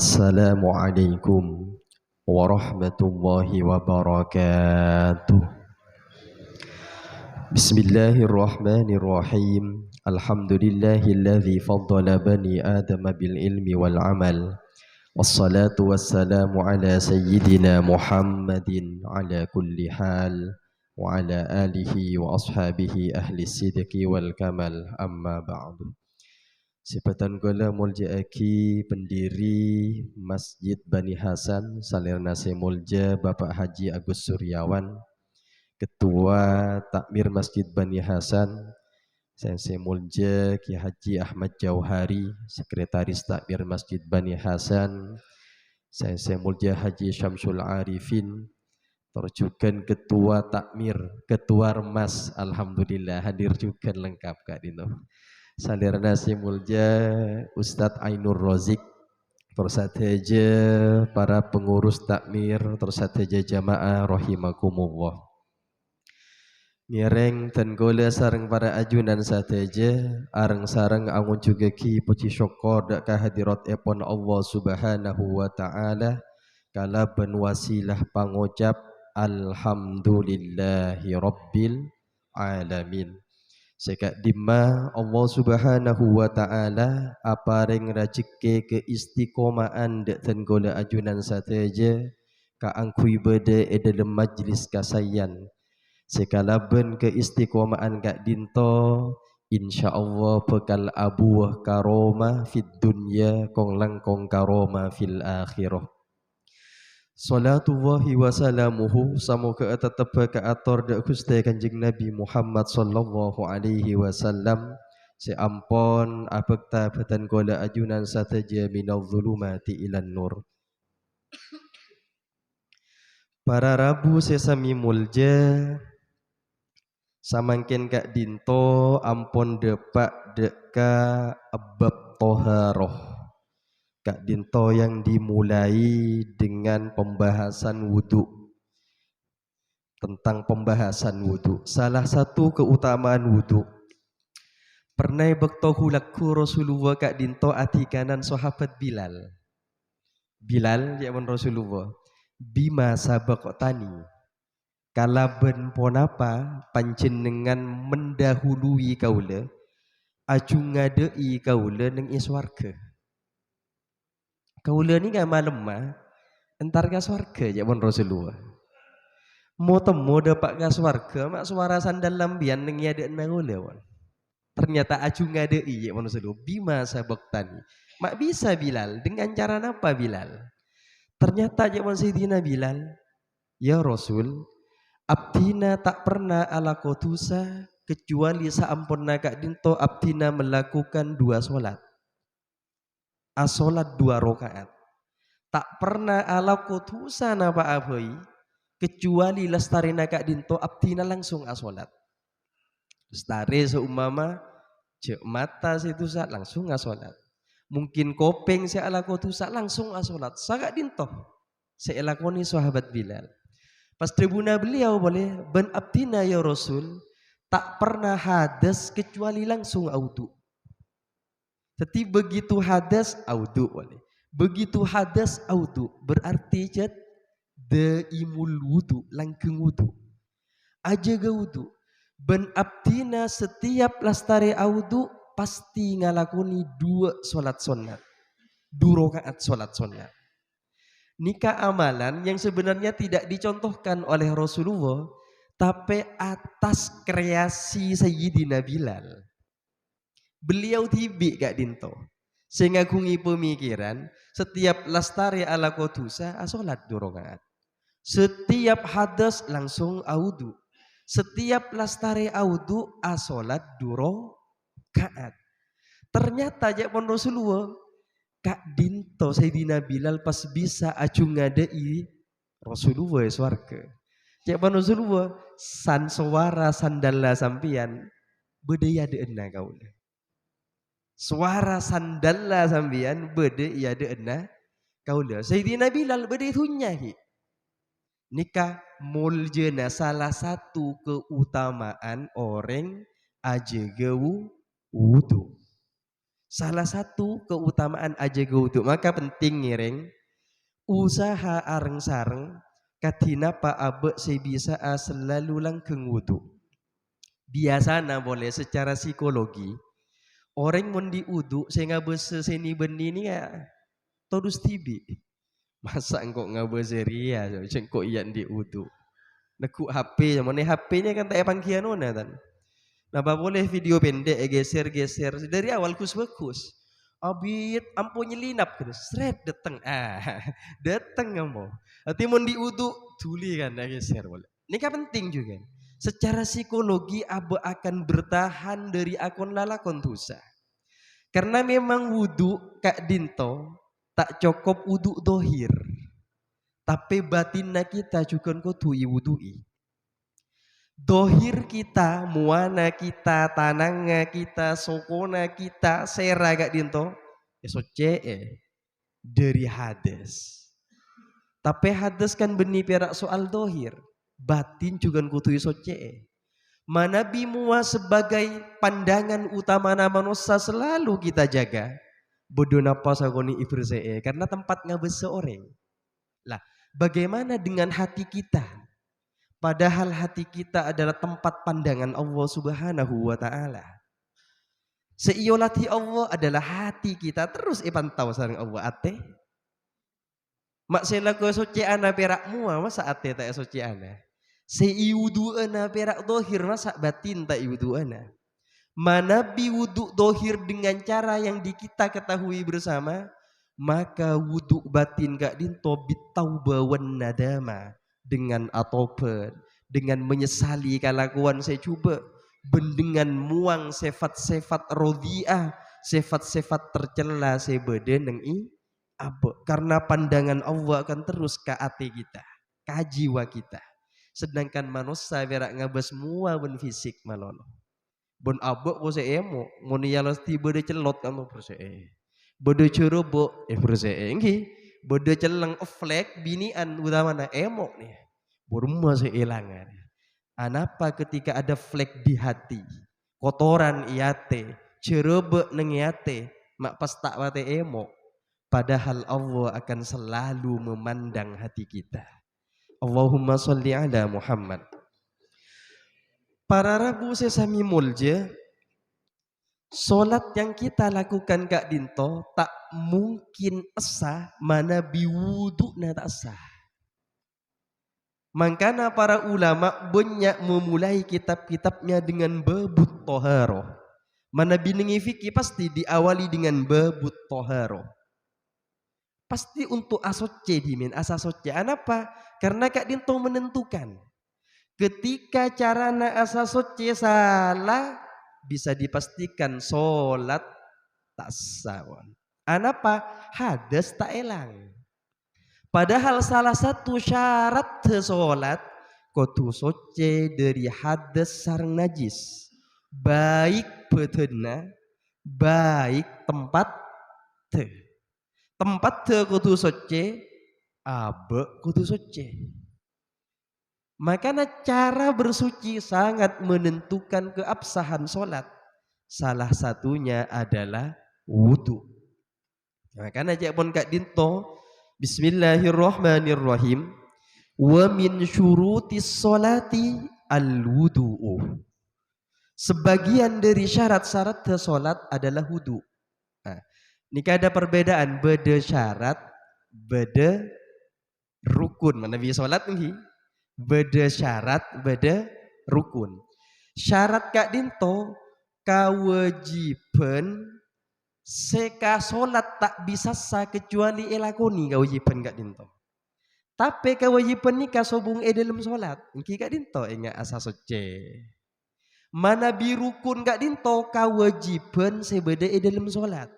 Assalamualaikum warahmatullahi wabarakatuh. Bismillahirrahmanirrahim. Alhamdulillahilladzi faddala bani Adam bil ilmi wal amal. Wassalatu wassalamu ala sayyidina Muhammadin ala kulli hal wa ala alihi wa ashabihi ahli sidqi wal kamal, amma ba'du. Sifatan kala mulja aki pendiri Masjid Bani Hasan salirna se mulja Bapak Haji Agus Suryawan, Ketua Takmir Masjid Bani Hasan, se mulja Ki Haji Ahmad Jauhari, Sekretaris Takmir Masjid Bani Hasan, se mulja Haji Syamsul Arifin, terjukan Ketua Takmir, Ketua Remas, alhamdulillah hadir juga lengkap Kak Dino. Saudara si mulja Ustadz Ainur Rozik, terus saja para pengurus takmir, terus saja jamaah rahimakumullah. Mireng tenggola sareng para ajunan sateja, areng sareng angun juga ki puji syukur dak kehadirat epon Allah Subhanahu wa taala, kala ben wasilah pangucap alhamdulillahi rabbil alamin. Sekak dimma Allah Subhanahu wa taala apareng rajeke keistiqomaan dak tenggola ajunan sateja ka angkui bede dalam majlis kasayan. Sekala ben keistiqomaan kak dinto, insyaallah bekal abuah karoma fid dunya kong langkong karoma fil akhirah. Salatullahi wa salamuhu samoga tetep ka ator dak Gusti Kanjeng Nabi Muhammad sallallahu alaihi wasallam, seampon abekta batan kola ajunan sataja minal zulumati ilan nur. Para rabu sesami mulja samangken kak dinto ampon depak deka abab toharoh. Kak dinto yang dimulai dengan pembahasan wudhu. Tentang pembahasan wudhu, salah satu keutamaan wudhu, pernah bektohu laku Rasulullah kak dinto ati kanan sahabat Bilal. Bilal ya men Rasulullah, bima sabaqtani, kalaben ponapa panjenengan mendahului kaula ajung ngadei kaula ning iswarga. Kaula ni gak malam mah entar ke swarga ya pun Rasulullah. Mau temu dapat ke swarga mak suara sandal lambian ning ya dek kaula. Ternyata aju ngadei ya pun Rasulullah. Bima sabaktani. Mak bisa Bilal dengan cara apa Bilal? Ternyata ya pun Sayyidina Bilal, ya Rasul, abdina tak pernah ala kotusa kecuali saampun kak dinto abdina melakukan 2 solat. Asolat 2 rakaat. Tak pernah ala kutusan apa abai kecuali lestari nakak dinto abdina langsung asolat. Lestari seumpama cek mata situ saat langsung asolat. Mungkin kopeng si ala kutusan langsung asolat. Sagak dinto saya lakoni sahabat Bilal. Pas tribuna beliau boleh ben abdina ya Rasul tak pernah hadas kecuali langsung audu. Tapi begitu hadas audu boleh. Begitu hadas audu berarti jad daimul wudu, langkeng wudu. Aja ga wudu. Ben abdina setiap lastari audu pasti ngalakuni 2 solat sunat. 2 rakaat solat sunat. Nikah amalan yang sebenarnya tidak dicontohkan oleh Rasulullah, tapi atas kreasi Sayyidina Bilal. Beliau tibi gak dinto sehingga kungi pemikiran setiap lastari ala kotusa asolat 2 rakaat, setiap hadas langsung audu, setiap lastari audu asolat 2 rakaat. Ternyata jak pon Rasulullah kak dinto Sayyidina Bilal pas bisa ajung ngadei Rasulullah swarga. Jak pon Rasulullah san suara sandalla sampian bedaya deuna kaula. Suara sandalla sambian bede iya deuna kaula. Sayyidina Bilal bede hunyahi. Nikah muljena salah satu keutamaan orang aja gau wudu. Salah satu keutamaan ajaga wudu, maka penting ngiring usaha areng-sareng kadina pa abe sebisa selalu langgeng wudu. Biasana boleh secara psikologi orang mau diudu sehingga seni benih ini ya terus tibi. Masa engkau nggak beseria, cengkok iyan diudu. Nekuk HP, mana HP-nya kan tak pangkian ona kan. Napa boleh video pendek geser-geser dari awal bagus. Abit ampo nyelinap gitu. Sret dateng dateng ampo. Nanti mau diudu tuli kan geser boleh. Ini kan penting juga. Secara psikologi abu akan bertahan dari akun lalakon dosa. Karena memang wudu Kak Dinto tak cukup wudu dohir. Tapi batinna kita juga kudu wudu'i. Dohir kita, muana kita, tananga kita, sokona kita, sera Kak Dinto, dari hades. Tapi hades kan benih perak soal dohir, batin juga kutu soce. Manabi mua sebagai pandangan utama manusia selalu kita jaga. Bodoh napa sagoni ibrse karena tempat ngabes seorang. Lah, bagaimana dengan hati kita? Padahal hati kita adalah tempat pandangan Allah Subhanahu wa Ta'ala. Seiyolati Allah adalah hati kita terus pantau sareng Allah ate. Mak sela ko soce ana perak mua masa ate tak soce ana. Seiwudu ana perak dohir masa batin tak iwudu ana. Mana biwudu dohir dengan cara yang kita ketahui bersama, maka wudu batin Kak Dinto bitauba wan nadama. Dengan atopen, dengan menyesali kelakuan saya coba, dengan muang sifat-sifat rodhi'ah, sifat-sifat tercela saya beden karena pandangan Allah akan terus ke hati kita, ke jiwa kita. Sedangkan manusia berak ngabas mua ben fisik malono. Bon abok ko saya emo, ngoni yalos tiba de celot kamu persee. Bodo curobo persee nggih. Bodoh celeng flek binian udah mana emok nih burma seilangan. Anapa ketika ada flek di hati kotoran iate cerebe neng iate mak pas tak wate emok. Padahal Allah akan selalu memandang hati kita. Allahumma sholli ala Muhammad. Para rabu sesami mulje, solat yang kita lakukan Kak Dinto tak mungkin esah mana biwudu na tak esah. Makanya para ulama banyak memulai kitab-kitabnya dengan babut toharo. Mana biningi fikih pasti diawali dengan babut toharo. Pasti untuk asoce dimin asasoce. Kenapa? Karena Kak Dinto menentukan. Ketika carana asasoce salah, bisa dipastikan sholat tak sah. Anapa? Hadas tak elang. Padahal salah satu syarat sholat kudu soce dari hadas sareng najis. Baik bedena, baik tempat te. Tempat te kudu soce, abe kudu soce. Makanya cara bersuci sangat menentukan keabsahan sholat. Salah satunya adalah wudu. Makanya pun Kak Dinto, Bismillahirrahmanirrahim. Wa min syurutis sholati al-wudu'u. Sebagian dari syarat-syarat sholat adalah wudu. Nah, ini ada perbedaan beda syarat, beda rukun. Mana bisa sholat nih? Beda syarat, beda rukun. Syarat Kak Dinto kewajiban seka solat tak bisa sah kecuali elakoni kewajiban Kak Dinto. Tapi kewajiban ni kasobung dalam solat. Engki Kak Dinto ingat asa soce. Mana birukun Kak Dinto kewajiban sebeda dalam solat.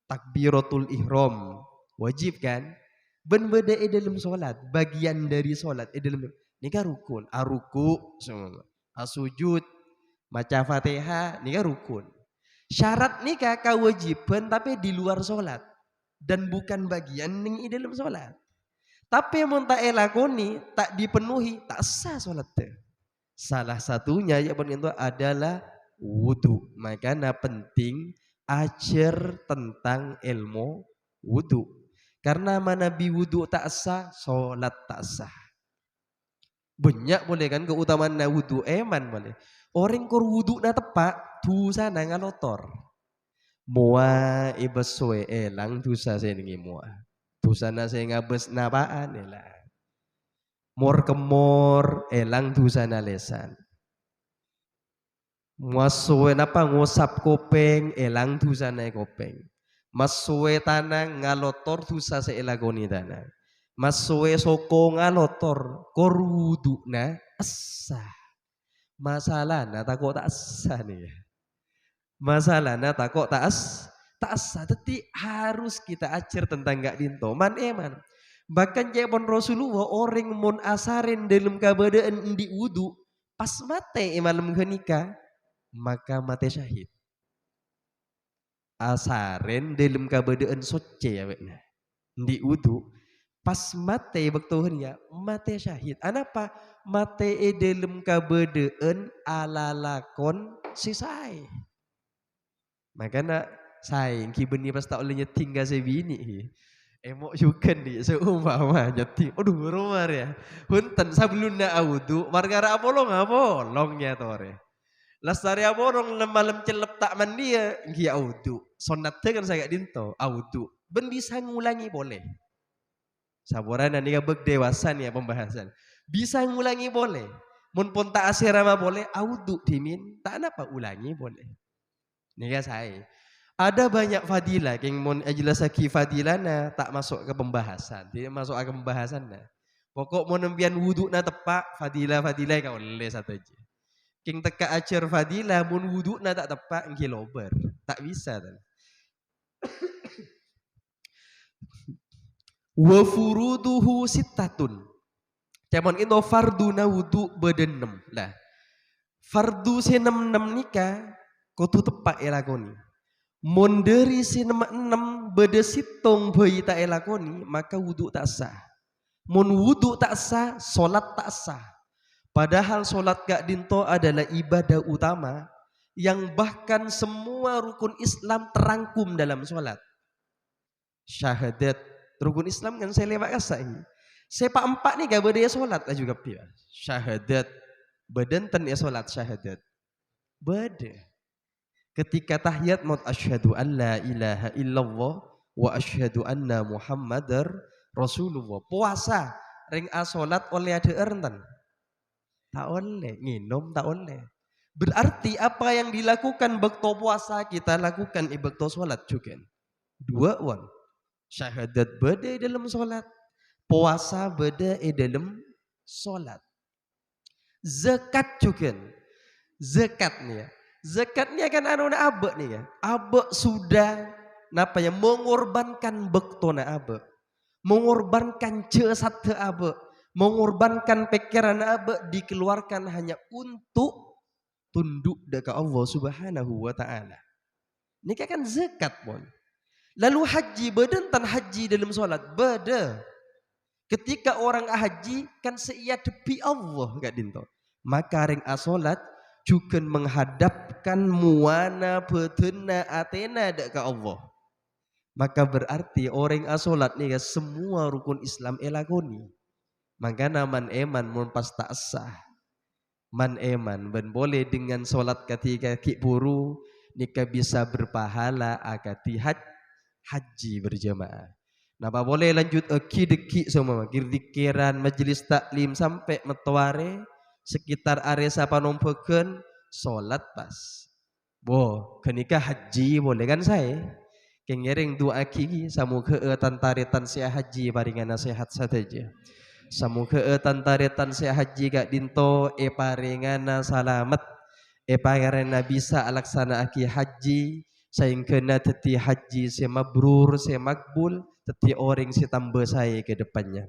Takbiratul ihram wajib kan? Ben beda dalam solat, bagian dari solat dalam ini kan rukun, aruku semua, asujud, maca Fatihah, ini kan rukun. Syarat nikah kewajiban tapi di luar solat dan bukan bagian ning dalam solat. Tapi mun tak elakoni, tak dipenuhi, tak sah solat teh. Salah satunya ya itu adalah wudu. Makanya penting ajar tentang ilmu wudu. Karena manabi wudu tak sah, sholat tak sah. Banyak boleh kan keutamaan na wudu eman boleh. Orang kur wudu na tepak, dosa na ngalotor. Mua ibeswe elang dosa saya nengi mua. Dosa na saya ngabes napaan elang. Mor kemor elang dosa na lesan. Muasuwe napa ngusap kopeng elang dosa na kopeng. Masuwe tanang ngalotor dosa sa elagoni tanang. Masuwe soko ngalotor korudu na asa. Masalah na takut tak asa nih. Masalah na takut tak asa. Tapi harus kita ajar tentang gak dinto. Man eman. Bahkan jepon Rasulullah orang mon asarin dalam keadaan di wudu pas mate malam kenika maka mati syahid. Asaren dalam keadaan soce ya bekna. Di wudu pas mati waktu ya mati syahid. Anapa? Mati dalam keadaan ala lakon sisai. Makanya saing kibeni pas tak oleh nyeting gak sebini. Emok juga nih seumpama nyeting. Aduh rumah ya. Hunten sebelum na wudu margara apolong ya tore. Lastari aborong malam celep tak mandi ya ngi audu. Sonatnya kan saya dinto audu. Ben bisa ngulangi boleh. Saboran nih kabeg dewasa nih ya pembahasan. Bisa ngulangi boleh. Mun pun tak asirama boleh audu dimin. Tak apa ulangi boleh. Nih ya saya. Ada banyak fadilah yang mun ajlasaki fadilana tak masuk ke pembahasan. Tidak masuk ke pembahasan nah. Pokok mun nembian wudu na tepak fadilah kau oleh satu aja. King teka ajar fadilah mun wudu na tak tepak engki lober. Tak bisa kan. Wa furuduhu sittatun. Cuman itu fardu na wudu bedenem. Lah. Fardu senem-nem nikah kudu tepak elakoni. Mun dari senem-nem bede sitong bayi tak elakoni maka wudu tak sah. Mun wudu tak sah, salat tak sah. Padahal solat gak dinto adalah ibadah utama yang bahkan semua rukun Islam terangkum dalam solat. Syahadat rukun Islam kan saya lewat kasa ini. Sepak empat nih gak beda solat lah juga pia. Syahadat bedenten ya solat syahadat. Beda. Ketika tahiyat maut asyhadu an la ilaha illallah wa asyhadu anna muhammadar rasulullah. Puasa ring asolat oleh ada ernten. Tak oleh, nginum tak oleh. Berarti apa yang dilakukan bekto puasa kita lakukan bekto sholat juga. Dua wan. Syahadat beda dalam sholat. Puasa beda dalam sholat. Zakat juga. Zakatnya. Zakatnya kan anak abek nih kan. Abek sudah napa ya mengorbankan bekto na abek. Mengorbankan jasad te abek. Mengorbankan pikiran abek dikeluarkan hanya untuk tunduk dekat Allah Subhanahu wa taala. Ini kan zakat pun. Lalu haji bedentan haji dalam solat beda. Ketika orang haji kan seia depi Allah gak dinto. Maka ring asolat juga menghadapkan muana betena atena dekat Allah. Maka berarti orang asolat nih semua rukun Islam elakoni. Maka man eman mun pas tak sah. Man eman ben boleh dengan solat ketika kiburu nikah bisa berpahala akati haji berjamaah. Napa boleh lanjut deki semua kirdikiran majelis taklim sampai metware sekitar area sapa nompekeun solat pas. Bo kenika haji boleh kan saya. Kengering doa kiki samuga tantaritan sia haji paringan nasihat saja. Samuga tantaritan sia haji gak dinto paringana salamet pangarana bisa alaksana aki haji sehingga teti haji se mabrur se makbul teti orang si tambah saya ke depannya.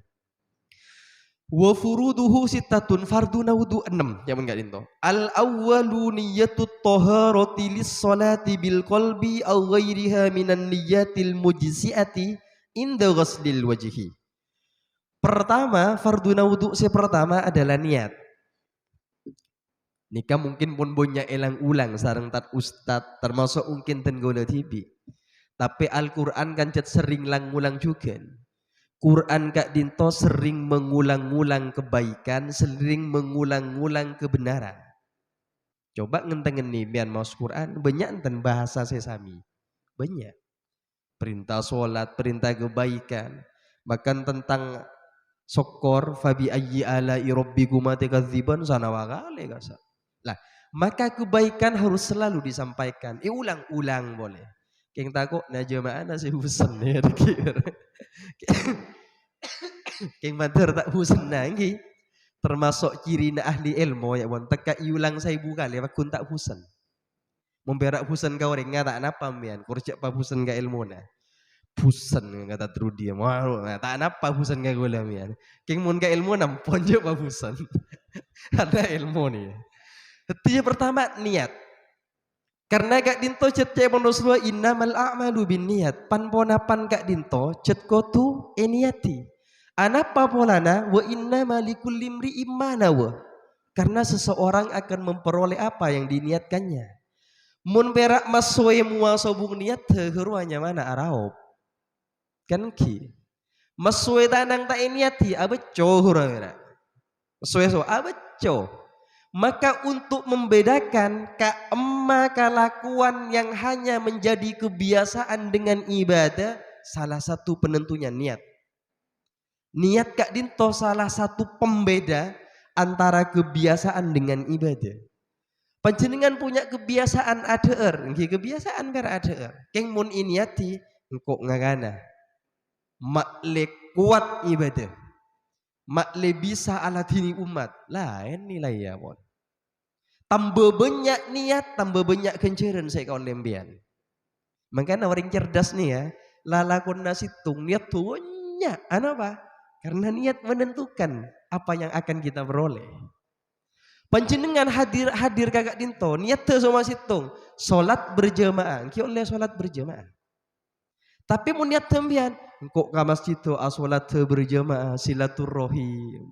Wa furuduhu sittatun farduna wudu 6 yang enggak dinto. Al awwalu niyyatut taharati lis salati bil qalbi aw ghairiha minan niyyatil mujziati inda ghuslil wajhi. Pertama, farduna wudu pertama adalah niat. Nikah mungkin pun banyak elang ulang sareng tat ustad termasuk mungkin tenggona TV. Tapi Al-Quran kan cet sering lang-ulang juga. Quran Kak Dinto sering mengulang-ulang kebaikan, sering mengulang-ulang kebenaran. Coba ngentengen nih biar maus Quran banyak enten bahasa sesami. Banyak. Perintah sholat, perintah kebaikan. Bahkan tentang sokor fabi ayyi ala'i rabbikuma takadziban sana wakale kasa. Lah, maka kebaikan harus selalu disampaikan. Ulang-ulang boleh. Keng takut na jemaah nasi husan ya dikira. Keng mater tak husan nangi. Termasuk ciri na ahli ilmu ya bon. Teka iulang saya buka le kun tak husan. Memberak husan kau orang ngata napa mian. Kurcak pa husan ka ilmu na. Husan kata Trudi dia. Mau tak napa husan ka gula mian. Keng mun ka ilmu nampon je pa husan. Ada ilmu nih. Yang pertama niat. Karena Kak Dinto cet cek Rasulullah innamal a'malu bin niat. Pan-ponapan Kak Dinto cet kotu niati. Anapa polana wa innama likulli imri'in ma nawa. Karena seseorang akan memperoleh apa yang diniatkannya. Mun berak maswe mua sobung niat heruanya mana arau. Kan ki. Maswe tanang tak niati abeco hurana. Maswe so abeco. Maka untuk membedakan kelakuan yang hanya menjadi kebiasaan dengan ibadah, salah satu penentunya niat. Niat Kak Dinto salah satu pembeda antara kebiasaan dengan ibadah. Panjenengan punya kebiasaan ADR, kebiasaan ber ADR. Keng mun iniati engkau ngagana. Makle kuat ibadah. Makle bisa ala dini umat. Lain nilai ya mon. Tambah banyak niat, tambah banyak kenceran saya kawan lembian. Makanya orang cerdas nih ya, lalakon nasitung niat tuh banyak. Apa? Karena niat menentukan apa yang akan kita peroleh. Panjenengan hadir Kakak Dinto, niat tuh sama situng, solat berjamaah, ki oleh solat berjamaah. Tapi mau niat tembian, kok ke masjid tuh asolat berjamaah silaturrohim.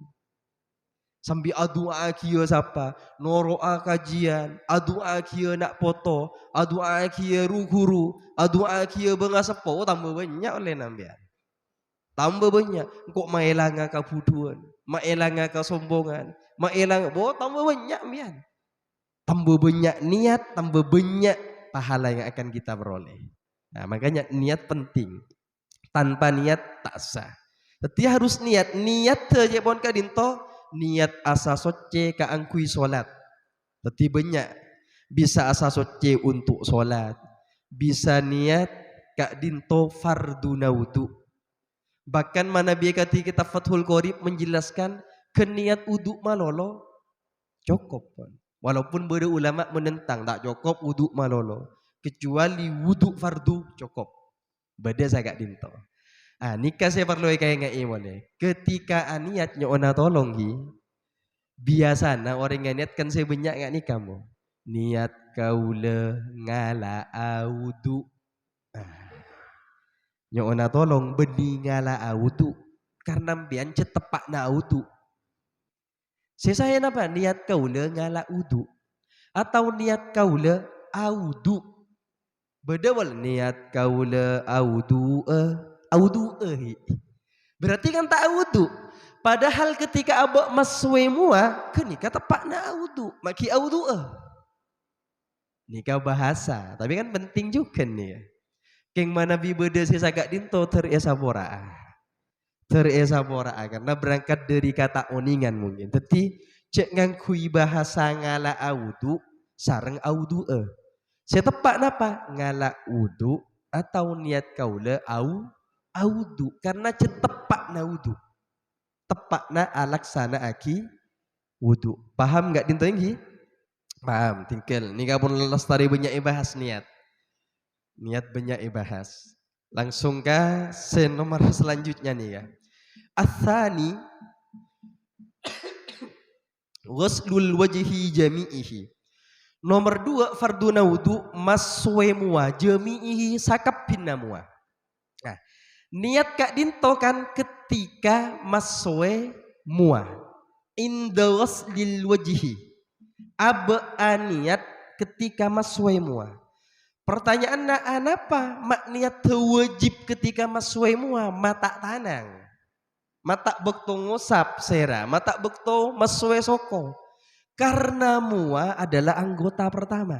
Sambil adua kia siapa, noroa kajian, adua kia nak foto, adua kia guru, adua kia bengasepo, tambah banyak oleh nambian. Tambah banyak, kok maelanga kabuduan, maelanga kesombongan, maelang, tambah banyak mian. Tambah banyak niat, tambah banyak pahala yang akan kita peroleh. Nah, makanya niat penting. Tanpa niat tak sah. Tapi harus niat saja pun Kak Dinto, niat asa soce ka angkui solat. Tapi banyak bisa asa soce untuk solat, bisa niat Kak Dinto fardu naudu. Bahkan mana biakati kita Fathul Qorib menjelaskan keniat uduk malolo cukup pun. Walaupun beberapa ulama menentang tak cukup uduk malolo, kecuali wuduk fardu cukup. Beda saya Kak Dinto. Nikah saya perlu kayak ngai boleh. Ketika niatnya ona tolong hi, biasanya orang yang niat kan saya banyak nggak nikah mo. Niat kaula ngala audu. Nyona tolong benih ngala audu karena bian cetepak na audu. Saya napa niat kaula ngala udu atau niat kaula audu. Beda wal niat kaula audu berarti kan tak audu. Padahal ketika abak maswe mua kenika tepak na audu maki audu nikah bahasa tapi kan penting juga nih ya. Keng mana bi beda sisa Kak Dinto teresa bora karena berangkat dari kata oningan mungkin. Tapi cek ngangkui bahasa ngala audu sareng audu saya tepak napa ngala udu atau niat kaula audu karena cek tepak na udu tepak na alaksana aki wudu. Paham nggak Dinto ini? Paham. Tinggal nikah pun lestari banyak bahas niat. Niat banyak ibahas. Langsung ke nomor selanjutnya nih ya. Atsani ghuslul wajhi jami'ihi. Nomor 2 fardu naudu maswe mua jami'ihi sakap pinna mua. Nah, niat Kak Dinto kan ketika maswe mua inda ghuslil wajhi. Abe aniat ketika maswe mua. Pertanyaan na anapa mak niat wajib ketika maswe mua mata tanang. Mata bekto ngusap sera, mata bekto maswe soko. Karena mua adalah anggota pertama.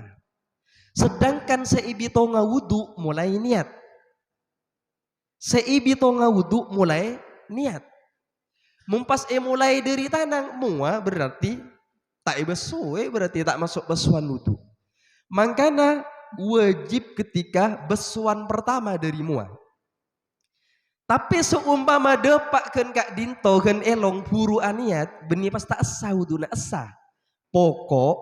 Sedangkan seibito ngawudu mulai niat. Seibito ngawudu mulai niat. Mumpas mulai dari tanang mua berarti tak besuwe berarti tak masuk besuan wudu. Makanya wajib ketika besuan pertama dari mua. Tapi seumpama depak kan kak dinto kan elong buru aniat beni pas tak asa wuduna asa. Pokok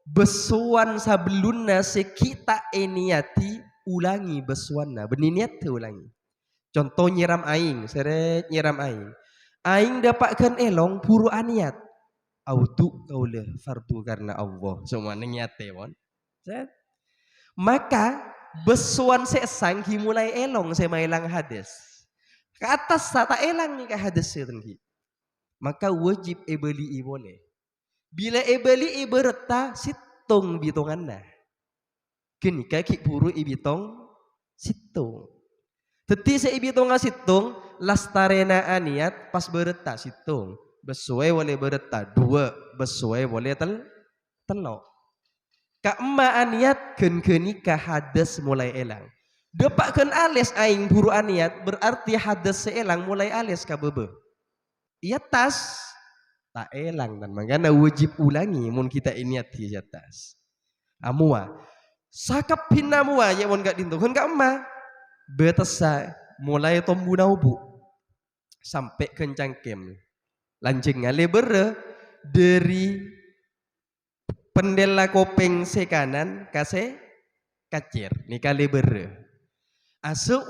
besuan sabelunna sekita eniati ulangi besuanna beni niat ulangi. Contoh nyiram aing, seret nyiram aing. Aing dapatkan elong buru aniat. Audu kaule fardu karena Allah. Semua niate mon. Maka besuan sesang mulai elong saya ilang hadis. Ke atas tak elang nih ke hadis itu. Maka wajib ebeli boleh. Bila ebeli bereta situng bitonganna. Kini kaki buru ibitong situng. Teti se ibitong situng lastarena aniat pas bereta situng. Besuai boleh bereta dua, besuai boleh telok. Ka emma aniat ken ke hadas mulai elang. Depakkan alis aing buru aniat berarti hadas seelang mulai alis ka bebe. Iya tas tak elang dan makanya wajib ulangi mun kita iniat di atas. Amua sakap hina mua ya mun gak dintuhun ka emma. Betesa mulai tombu naubu sampai kencang kem. Lancing ngale bere dari pendela kopeng se kanan kase kacir nikale bere. Asu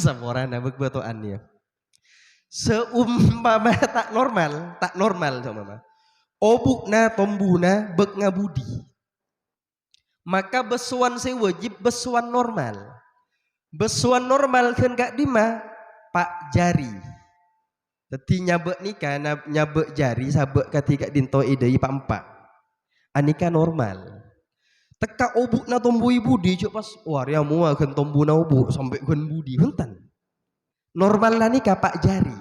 samorana begbatoannya. Seumpama tak normal sama obukna tombuna bek ngabudi. Maka besuan se wajib besuan normal. Besuan normal kan gak dima pak jari. Teti nyabek nikah nyabek jari sabek ketika dinto idei pak empat. Anika normal. Teka obuk na tombui budi cuk pas waria mua kan tombu na obuk sampai kan budi hentan. Normal lah nih pak jari.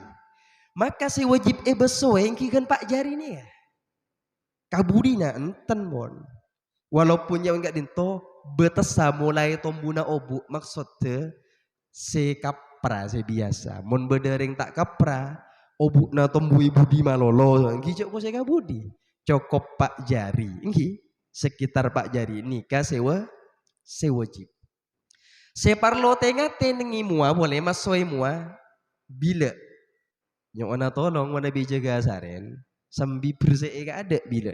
Maka si wajib besoe engki kan pak jari nih ya. Kabudi na enten mon. Walaupun yang enggak dinto betesa mulai tombu na obuk maksudnya se kapra se biasa. Mon bedereng tak kapra obuk na tombui budi malolo engki cuk se kabudi. Cokop pak jari engki. Sekitar pak jari nikah sewajib. Separlo tengah tenengi mua boleh masoi mua bila yang ona tolong mana bijaga saren sambil bersih gak ada bila.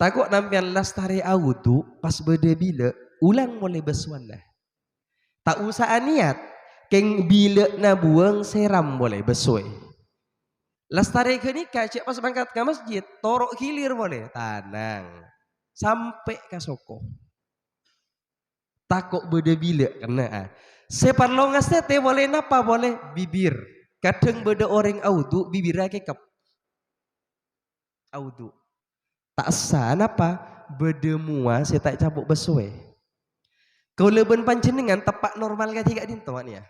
Takut nampian lastari audu pas bede bila ulang boleh besuan dah. Tak usah niat keng bila na buang seram boleh besoi. Lastari ke nikah cek pas berangkat ke masjid torok hilir boleh tanang. Sampai ke soko takut beda bila karena separlongas teh boleh napa boleh bibir kadang beda orang audu bibir kekep audu tak sah napa beda mua saya tak cabuk besuwe kau leben panjenengan tepak normal ketika dintuan ya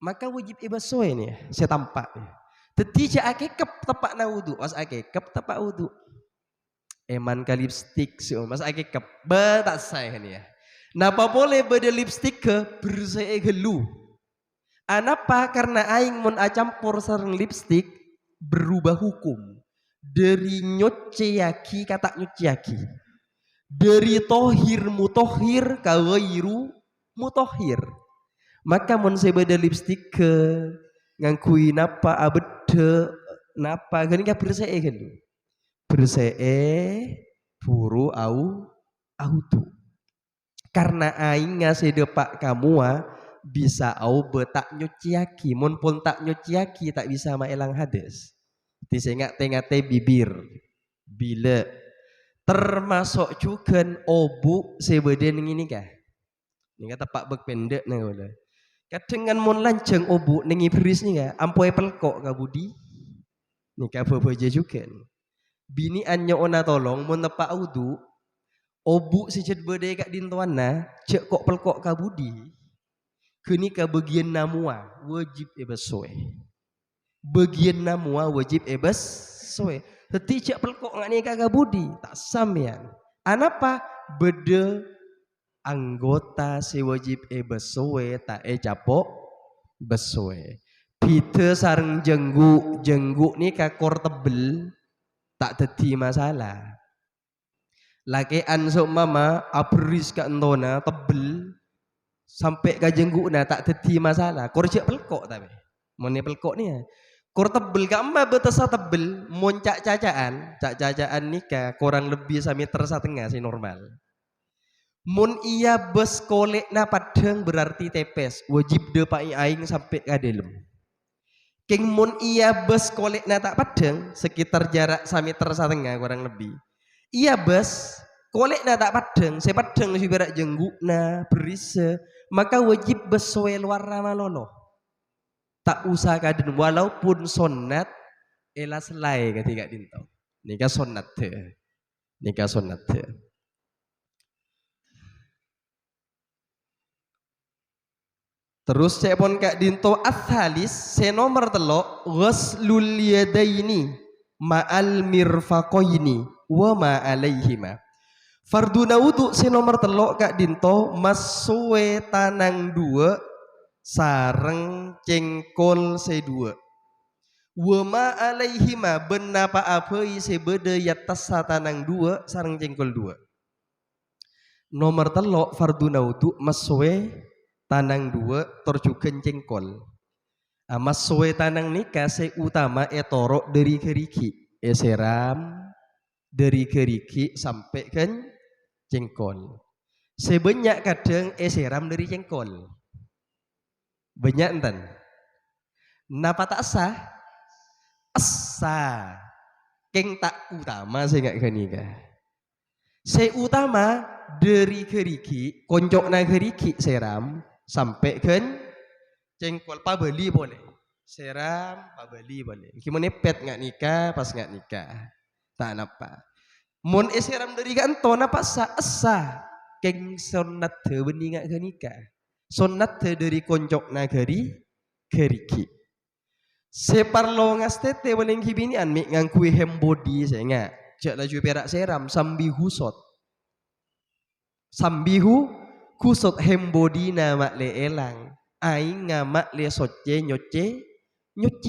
maka wajib besuwe nih saya tampak teti cak kekep tepak na wudu as kekep tepak wudu eman ka lipstick sih mas ake keba tak saya nih ya. Napa boleh beda lipstick ke bersih gelu. Anapa karena aing mun acampur sareng lipstick berubah hukum dari nyociaki kata nyociaki dari tohir mutohir kawairu mutohir. Maka mun saya beda lipstick ke ngangkui napa abede napa gini ka bersih gelu. Bersee buru autu karena aing ngasih depak kamu bisa au betak nyuciaki mun pun tak nyuciaki tak bisa maelang hadis disengak-tengate bibir bila termasuk juga obu sebeden ini kah ini kata pak bek pendek nih udah kadengan mun lanceng obu nengi beris nih kah ampoe pelkok kabudi Nikah bebeje juga. Bini anyo ona tolong mun tepak audu obu sejed bede kak dintuana cek kok pelkok kabudi kini ka bagian namua wajib ebesoe bagian namua wajib ebesoe heti cek pelkok ngak nikah kabudi tak sampean anapa bede anggota si wajib ebesoe tak capok besoe pite sareng jengguk nikah kor tebel tak teti masalah laki ansuk mama abris ka entona tebel sampai ka jenggukna tak teti masalah kor cek pelkok tapi mun pelkok ni kor tebel ka emma betesa tebel mun cacaan nikah kurang lebih meter setengah si normal mun iya bes kolek na padang berarti tepes wajib de pai aing sampai ka delem King mun iya bus kolek na tak padang sekitar jarak 1,5 meter kurang lebih. Iya bus kolek na tak padang, saya padang si berak jengguk na berise, maka wajib besoe luar rama lolo. Tak usah kaden walaupun sonat ela selai ketika dintau. Nika sonat te. Nika sonat te. Terus cek pon kak dinto athalis se nomor telok ghuslul yadaini ma'al mirfaqaini wa ma alaihima. Farduna wudu se nomor telok kak dinto masuwe tanang dua sareng cengkol se dua. Wa ma alaihima benapa apai se bede yatas tanang dua sareng cengkol dua. Nomor telok farduna wudu masuwe tanang dua torjukan cengkol amas soe tanang nikah se utama etorok dari keriki seram dari keriki sampai kan cengkol sebanyak kadang seram dari cengkol banyak enten napa tak sah asa keng tak utama saya nggak nikah se utama dari keriki konjok na keriki seram sampai kan cengkol pabeli boleh seram pabeli boleh gimana pet nggak nikah pas nggak nikah tak napa mon seram dari kanto napa asa keng sonat bening nggak nikah sonat dari konjok nagari keriki separlo ngastete boleh kibinian mik ngangkui hembodi saya nggak cak laju perak seram sambi husot sambihu kusot hembodina mak le elang aing ngamak le soce nyoce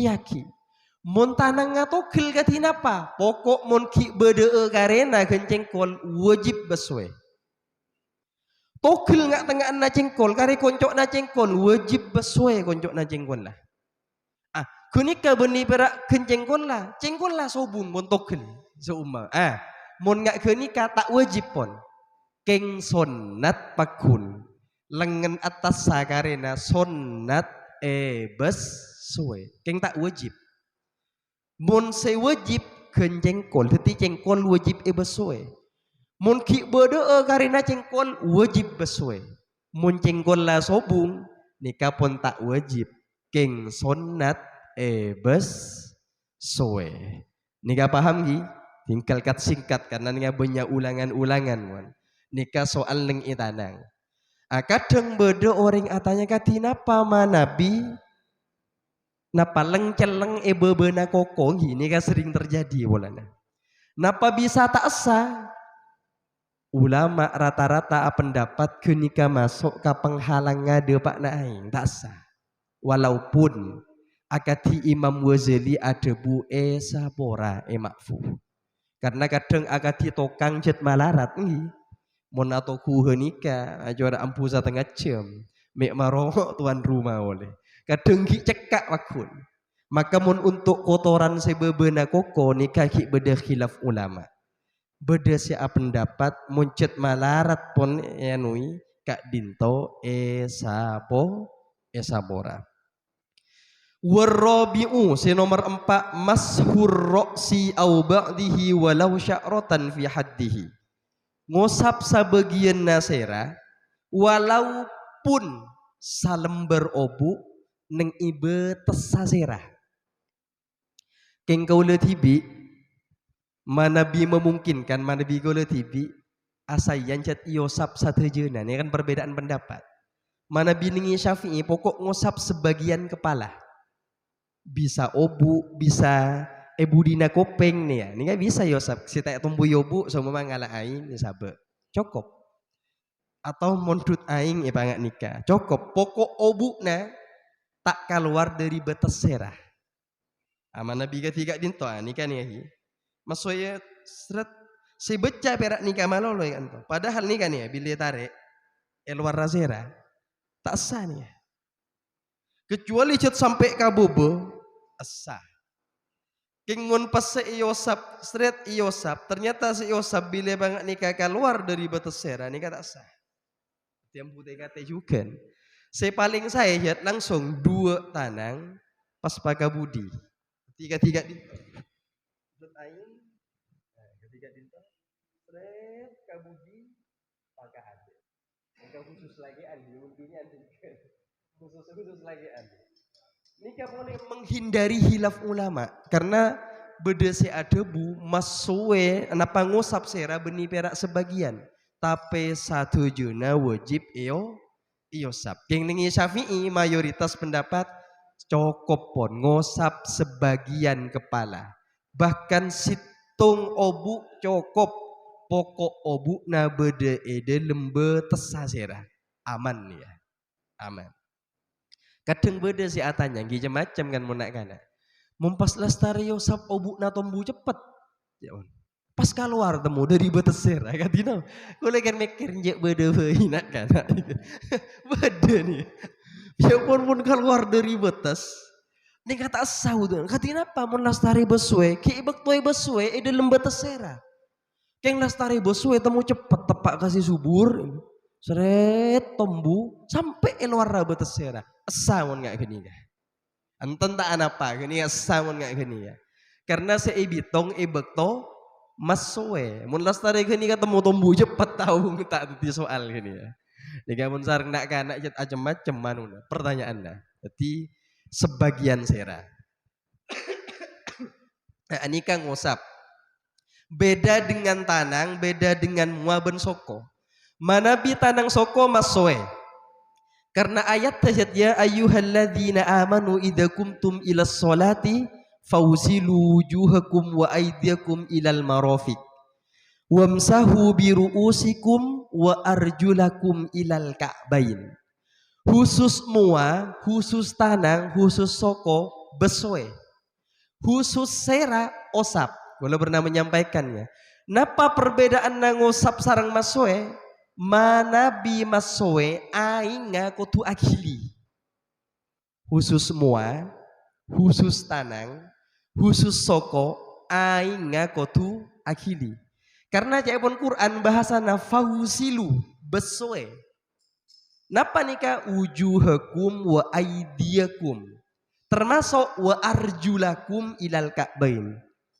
aki mon tanang ngatokil katina apa pokok mon ki bede karena kencengkol wajib beswe tokil nggak tengah na cengkol kare koncok na cengkol wajib beswe koncok na cengkol lah kunika beni perak kencengkol lah sobun mon tokil seumma mon nggak kunika tak wajib pon keng sonat pakun lengan atas sakarena sonat bes suwe keng tak wajib mun se wajib ken cengkol heti cengkol wajib bes suwe mun ki bede karena cengkol wajib bes suwe mun cengkol la sobung nikah pun tak wajib keng sonat bes suwe nikah paham gi tinggal kat singkat karena nikah banyak ulangan-ulangan wan nikah soal leng itanang kadang beda orang atanya katina pama nabi napa leng celeng bebena kokong ini kan sering terjadi bolana napa bisa tak sah ulama rata-rata pendapat kenika masuk ke penghalang ngade pak naing tak sah walaupun akati Imam Ghazali ada bu sabora makfu karena kadang akati tokang jet malarat nih mon atau kuhenika aja ampu setengah jam mek marongok tuan rumah oleh kadang ki cekak wakun maka mon untuk kotoran sebebena koko nikah ki beda khilaf ulama beda siapa pendapat muncet malarat pon yanui kak dinto sabora warabi'u si nomor 4 mashur roksi au ba'dihi walau sya'rotan fi haddihi ngosap sabagian nasera walaupun salembar obu neng ibe tesasera Keng kaula tibi manabi memungkinkan manabi kaula tibi asayan cat iosap satejeuna. Ini kan perbedaan pendapat. Manabi ningi Syafi'i pokok ngosap sebagian kepala. Bisa obu, bisa budina kopeng nih ya. Ini kan bisa iosap. Si tak tumbuh yobu sama mangala aing ya sabe. Cukup. Atau mondut aing pangat nikah. Cukup. Pokok obukna tak keluar dari batas serah. Aman nabi ketiga dinto nikah nih. Maksudnya seret saya baca perak nikah malolo ya kan. Padahal nikah nih bila tarik luar razera tak sah nih. Kecuali cat sampai kabobo sah. Kingun pas iosap seret iosap ternyata si iosap bila banget nikah keluar dari batas serah nikah tak sah. Tiang putih kata juga. Saya paling saya lihat langsung 2 tanang pas pakabudi. Tiga dinto. Ketiga dinto. Seret kabudi pakai hati. Engkau khusus lagi andi, intinya andi. Khusus lagi andi. Ini boleh menghindari hilaf ulama karena beda se adebu masue napa ngusap sera beni perak sebagian. Tapi satu juna wajib iosap. Keng ningi Syafi'i mayoritas pendapat cukup pon ngosap sebagian kepala. Bahkan situng obu cukup pokok obu na bede ede lembe tesasera. Aman ya. Aman. Kadang beda si atanya gija macam kan munak kana. Mumpas lestari iosap obu na tombu cepet. Ya on. Pas keluar temu dari batas serah katino. Kule kan mikir njek beda nak kana. Beda nih. Ya pun keluar dari batas. Ning kata asau tuh. Katina apa mun lastari besue, ki ibak toy besue ide lembatas serah. Keng lastari besue temu cepet tepak kasih subur. Seret tombu sampai keluar batas serah. Asawon enggak gini ya. Anton tak apa gini asawon enggak gini ya. Karena seibitong ibak to masue. Mun lastari gini ketemu tombu cepet tahu tak di soal gini ya. Jika mun sareng nak kana jet macam manuna. Pertanyaannya. Jadi sebagian sera. Nah, ini kan ngosap. Beda dengan tanang, beda dengan muaben soko. Manabi tanang soko masoe. Karena ayat tajad ya ayyuhalladzina amanu idza kumtum ilas sholati fawsilu wujuhakum wa aydiyakum ilal marafiq. Wamsahu biru'usikum wa arjulakum ilal ka'bain. Khusus mua, khusus tanang, khusus soko, besoe. Khusus sera, osap. Kalau pernah menyampaikannya. Napa perbedaan nangosap sarang masoe? Mana bi masoe ainga kutu akili. Khusus mua, khusus tanang, khusus soko, ainga kutu akili. Karena jawaban Quran bahasana fausilu, besoe. Napa nika wujuhakum wa aidiyakum termasuk wa arjulakum ilal ka'bain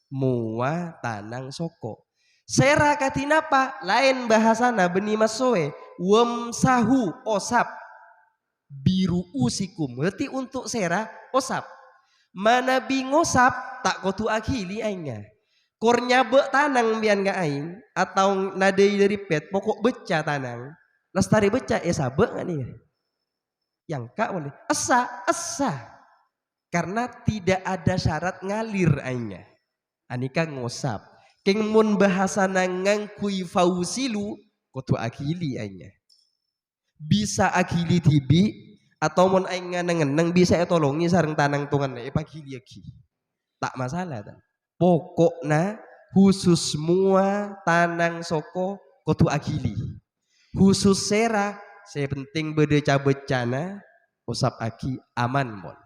muwa tanang soko sera katinapa lain bahasana beni masoe wamsahu osap biru usikum berarti untuk sera osap mana bingosap tak kotu akili aingnya kornya be tanang bian ga aing atau nadei dari pet pokok beca tanang lestari beca sabe nggak nih? Yang kak boleh asa karena tidak ada syarat ngalir aingnya. Anika ngosap. Keng mun bahasa nangang kui fausilu kutu akili aingnya. Bisa akili tibi atau mun aing ngeneng bisa tolongi sareng tanang tungan pagili aki. Tak masalah ta. Pokokna khusus mua tanang soko kutu akili. Khusus sera saya penting beca-becana osap aki aman mon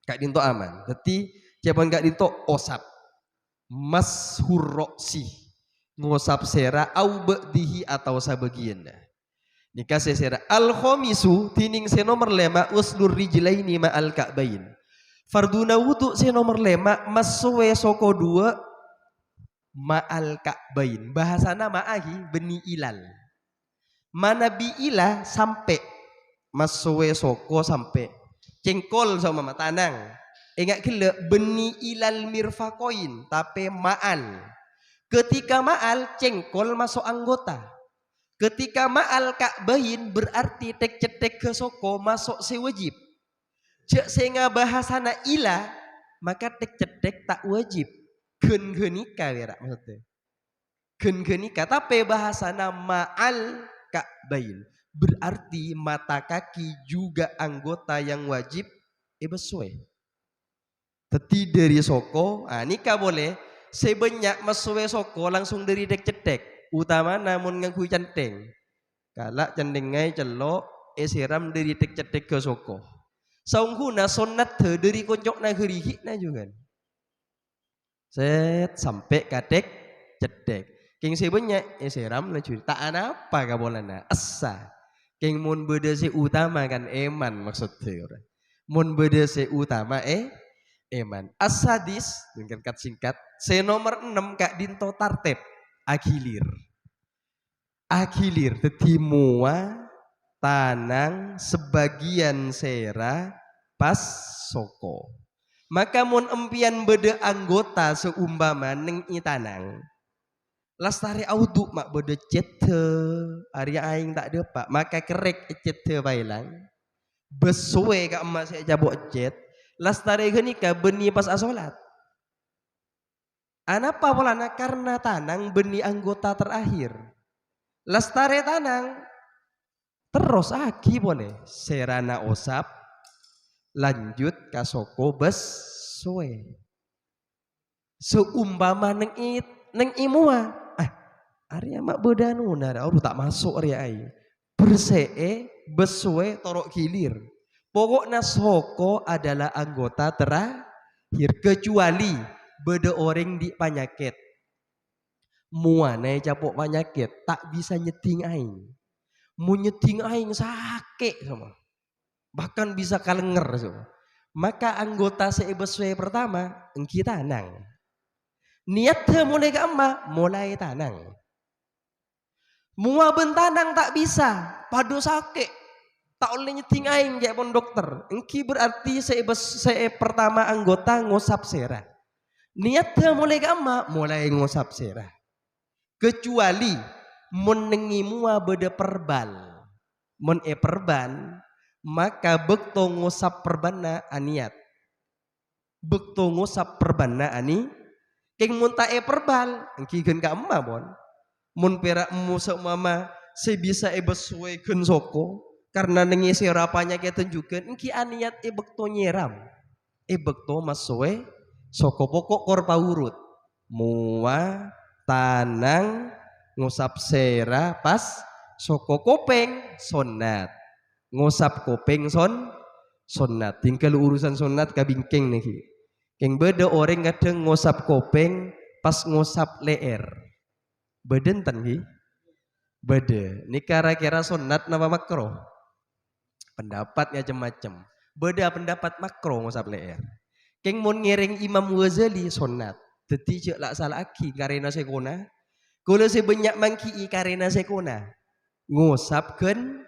kak dinto aman jadi jawaban kak dinto osap mas hurroksi ngosap sera au ba'dihi atau sabagian nikah sera al khomisu tining se nomor 5 uslur rijlaini ma al ka'bain farduna wudu se nomor 5 maswe soko 2 ma al ka'bain bahasana ma'ahi beni ilal mana biila sampai maswe soko sampai cengkol sama tanang Ingat gila beni ilal mirfakoin tapi ma'al. Ketika ma'al cengkol masuk anggota. Ketika ma'al ka'bahin berarti tek cetek ke soko masuk sewajib. Cek sehingga bahasana ila maka tek cetek tak wajib. Gen genika ya maksudnya. Gen genika tapi bahasana ma'al ka'bahin berarti mata kaki juga anggota yang wajib besuai. Teti dari soko, nikah boleh. Sebanyak masuwe soko langsung dari dek cetek. Utama namun ngangkui centeng. Kalak cendengai celok, siram dari dek cetek ke soko. Saunghuna sonat dari kocok na gerihik na juga. Set sampai kadek cetek. King sebanyak siram na curi. Tak apa kabolana asa. King mun beda si utama kan eman maksudnya. Mun beda si utama eman. As-sadis dengan kat singkat. Se nomor 6 kak dinto tartib akilir. Akilir tetimua tanang sebagian sera pas soko. Maka mun empian beda anggota seumpama neng itanang. Lastari audu mak beda cete Arya aing tak ada pak. Maka kerek cete bailang. Besuwe kak emak saya jabok cet. Lastari genika beni pas asolat. Anapa polana karena tanang beni anggota terakhir. Lastari tanang terus aki boleh serana osap lanjut kasoko besuwe. Seumpama neng imua. Arya mak bedanu nara orang tak masuk Arya ai. Bersee besuwe torok kilir. Pokoknya soko adalah anggota terakhir kecuali beda orang di penyakit. Muane capok penyakit tak bisa nyeting aing. Mu nyeting aing sakit semua. Bahkan bisa kalenger semua. Maka anggota seibeswe pertama engki tanang. Niat mulai ke emak mulai tanang. Mua bentanang tak bisa padu sakit. Tak oleh nyeting aing kayak pun dokter. Engki berarti saya pertama anggota ngosap serah. Niatnya mulai ke emak mulai ngosap serah. Kecuali menengi mua beda perbal. Mun perban maka bekto ngosap perbana aniat. Bekto ngosap perbana ani. Keng mun tak perbal engki gen ka emak bon. Mun perak musak mama sebisa besuai gen soko. Karena nengi serapanya kita tunjukkan engki aniat bekto nyeram. Bekto masue soko pokok korpa urut. Mua tanang ngusap sera pas soko kopeng sonat. Ngusap kopeng sonat. Tinggal urusan sonat kabingking nih. Yang beda orang kadang ngusap kopeng pas ngusap leer. Beden tangi. Beda. Ini kira-kira sonat nama makro. Pendapatnya macam-macam. Beda pendapat makro ngusap leer. Keng mon ngereng Imam Ghazali sonat. Teti cek lak salah aki karena sekona. Kalau sebanyak mangki karena sekona. Ngusapkan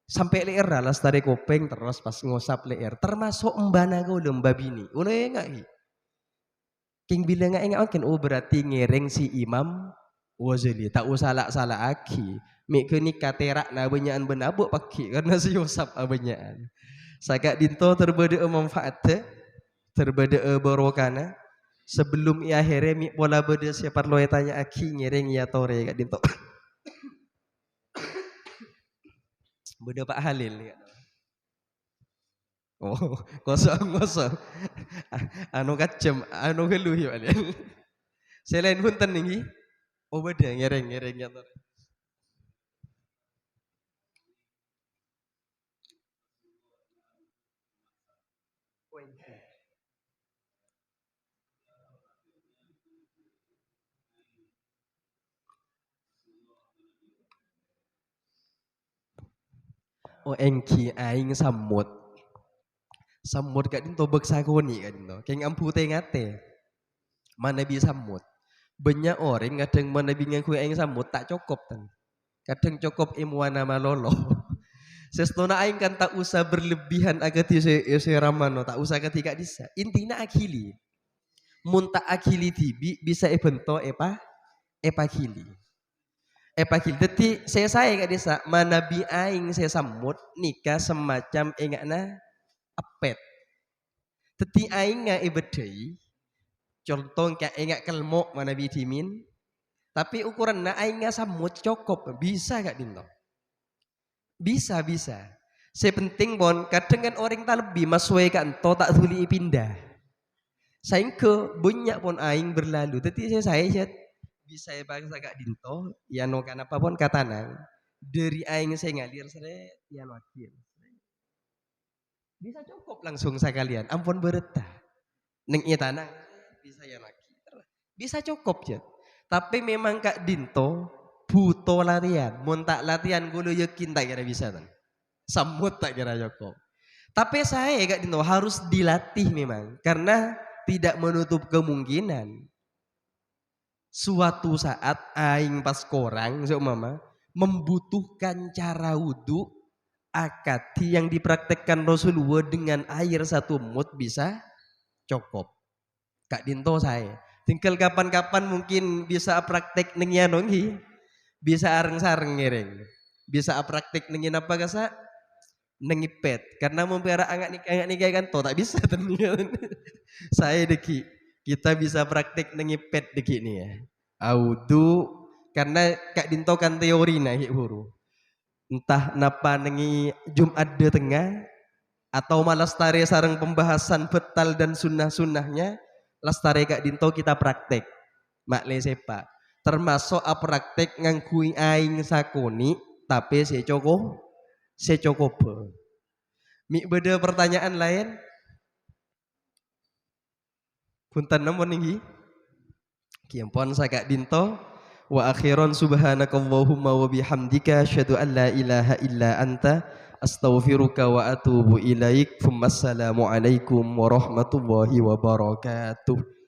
sampai leer lah lastari kopeng terus pas ngusap leer. Termasuk mbana kau lembabini. Udah enggak ki. Keng bilang enggak makin berarti ngereng si Imam Ghazali. Tak usah lak salah aki. Mek kini katerak na banyakan benabuk pakai karena si Yosap abanyakan. Sagak dinto terbeda manfaatnya, terbeda barokana. Sebelum ia akhirnya mik pola beda siapa lo tanya aki ngereng ya tore kat dinto. Beda Pak Halil nih. Oh, kosong. Anu kacem, anu geluh ya Halil. Selain punten nih. Oh beda ngereng ya tore. Oh engki aing samut. Samut gak dinto beksakoni gak dinto. Keng ampute ngate. Mana bisa samut. Banyak orang kadang mana bingung aing samut tak cukup tan. Kadang cukup imuana malolo. Sestona aing kan tak usah berlebihan agak se ramano, tak usah ketika disa. Intina akhili. Mun tak akhili tibi bisa ebento epakili. Epakili. Dadi saya kak desa manabi aing saya samut nikah semacam engakna apet. Dadi aing nga ibedai contoh kayak engak kelmok manabi timin. Tapi ukuran na aing nga samut cukup bisa gak dinto? Bisa. Saya penting bon, kadang kan orang tak lebih masuk kan to tak tuli pindah. Saya ke banyak pun aing berlalu. Tapi saya bisa bangsa gak dinto, ya no kan apa pun kata nang. Dari aing saya ngalir saya ya wakil. Bisa cukup langsung sekalian. Ampun bereta. Neng iya tanang bisa ya wakil. Bisa cukup ya. Tapi memang kak dinto butuh latihan. Mun tak latihan gue yakin tak kira bisa kan. Sambut tak kira Joko. Tapi saya kak dinto harus dilatih memang karena tidak menutup kemungkinan suatu saat aing pas korang seumpama membutuhkan cara wudhu akadi yang dipraktekkan Rasulullah dengan air satu mut bisa cukup. Kak dinto saya tinggal kapan-kapan mungkin bisa praktek nengnya nonghi bisa areng-sareng ngiring bisa praktek nengin apa kasa nengipet karena mempelihara angak nikah kan toh tak bisa ternyata. Saya deki kita bisa praktek nengipet deki nih ya audu karena kak dinto kan teori nah huru entah napa nengi Jumat de tengah atau malas tari sarang pembahasan betal dan sunnah-sunnahnya lastare kak dinto kita praktek makle sepa termasuk praktek ngangkui aing sakoni tapi secokobe. Mi beda pertanyaan lain punten nomor ninggi kiampon sakak dinto wa akhiran subhanakallahumma wa bihamdika asyhadu an la ilaha illa anta astaghfiruka wa atubu ilaik. Assalamu alaikum warahmatullahi wabarakatuh.